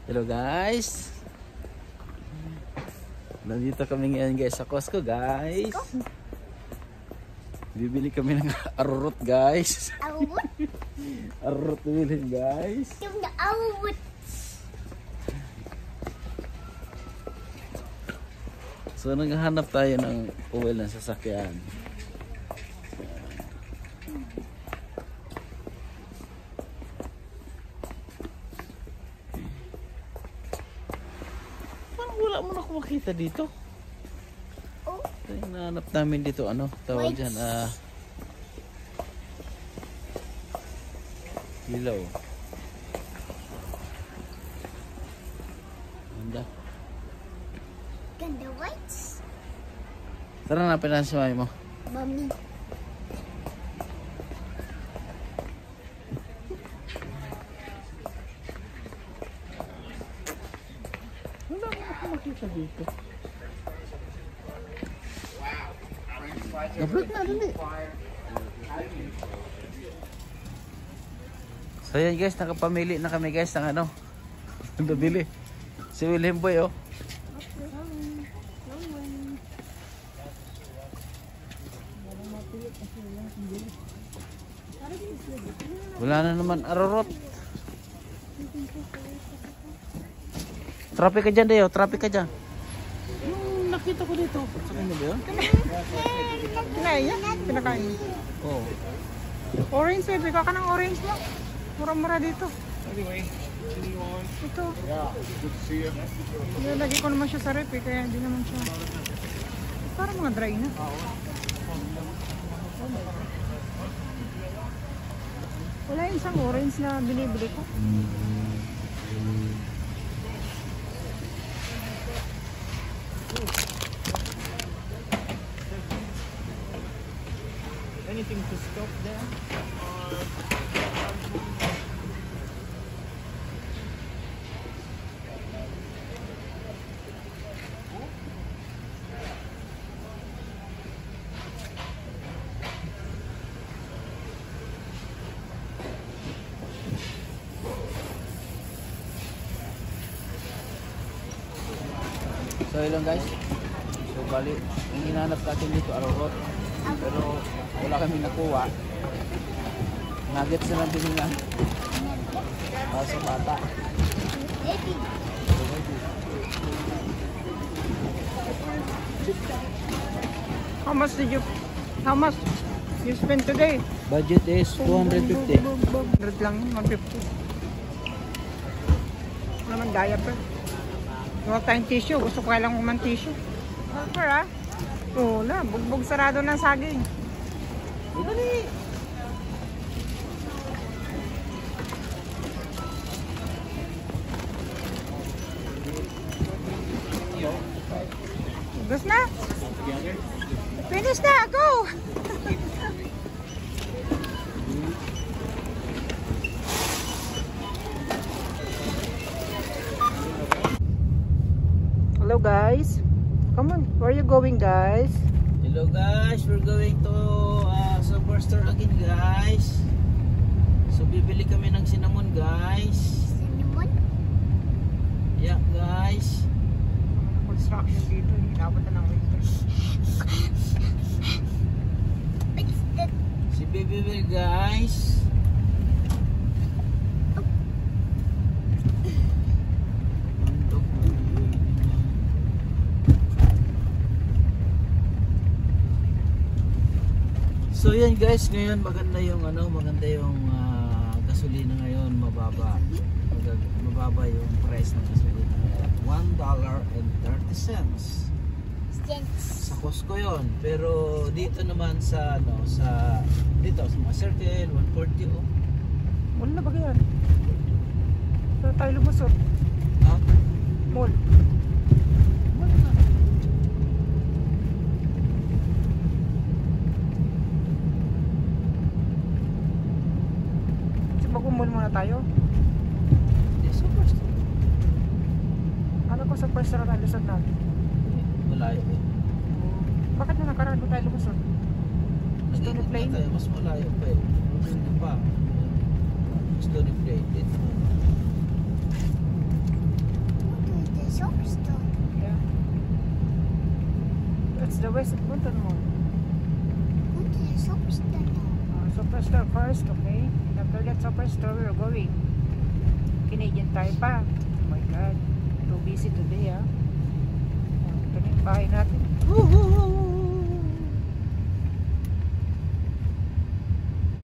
Hello guys. Nandito kami ngayon guys sa Costco guys. Bibili kami ng arurot guys. Arurot? Arurot bibili guys. Yung arurot. So naghahanap tayo ng oil ng sasakyan. Wala mo na ako makita dito. Oh. Hinahanap namin dito ano, tawag dyan, ilaw. Ganda. Ganda whites. Tara na pinansin si mami mo. Mami. Wala mo ako makita dito. Gablot na dali. So yan guys, nakapamili na kami guys ng ano. Nabili. Si William Boy oh. Wala na naman arorot. Traffic ka dyan Deo, traffic ka dyan. Nakita ko dito. Sa kanya ba yun? Kinain yan? Pinakain. Oo. Orange baby, kaka ng orange mo. Mura-mura dito. Anyway, Ito. yeah, good to see you. Lagi ko naman siya sa rep eh, kaya hindi naman siya. Parang mga dry na. Wala yung isang orange na binibili ko. Anything to stop there? So yun lang guys. So bali, yung hinahanap natin dito arorot. Pero wala kami nakuha. Nuggets na lang binilang. Para sa bata. How much you spend today? Budget is 250. 100 lang yun, 150. Wala naman diaper. Huwag tayong tissue. Gusto ko kailang kuman tissue. Diaper ah. Wala. Bugbog sarado ng saging. Dali. Gus na. Finish na. Go. Hello guys. Come on. Where are you going guys? Hello guys, we're going to superstore again guys. So bibili kami ng cinnamon guys. Cinnamon? Yeah guys. Construction dito. Inabot na ng winter. What's that? Si Baby Will guys. So yan guys, ngayon maganda yung gasolina ngayon, mababa. Mababa yung price ng gasolina. $1.30. Sa Costco 'yon. Pero dito naman sa dito sa mga Circle 140 oh. Mall na ba yan? Saan tayo lumusot? Ha? Mall. Mall muna tayo. Hindi, superstore. Ano ko sa first na lusot natin? Malayo eh. Bakit na nakaraan doon tayo lumusot? Stony Plain? Mas malayo pa eh. Gusto pa. Stony Plain. Dito. That's the west. Punta mo. Punta sa superstar na. Superstore first, okay? After that superstore, we're going. Canadian tayo pa. Oh my God. Too busy today, ah. Ito na yung bahay natin. Woo!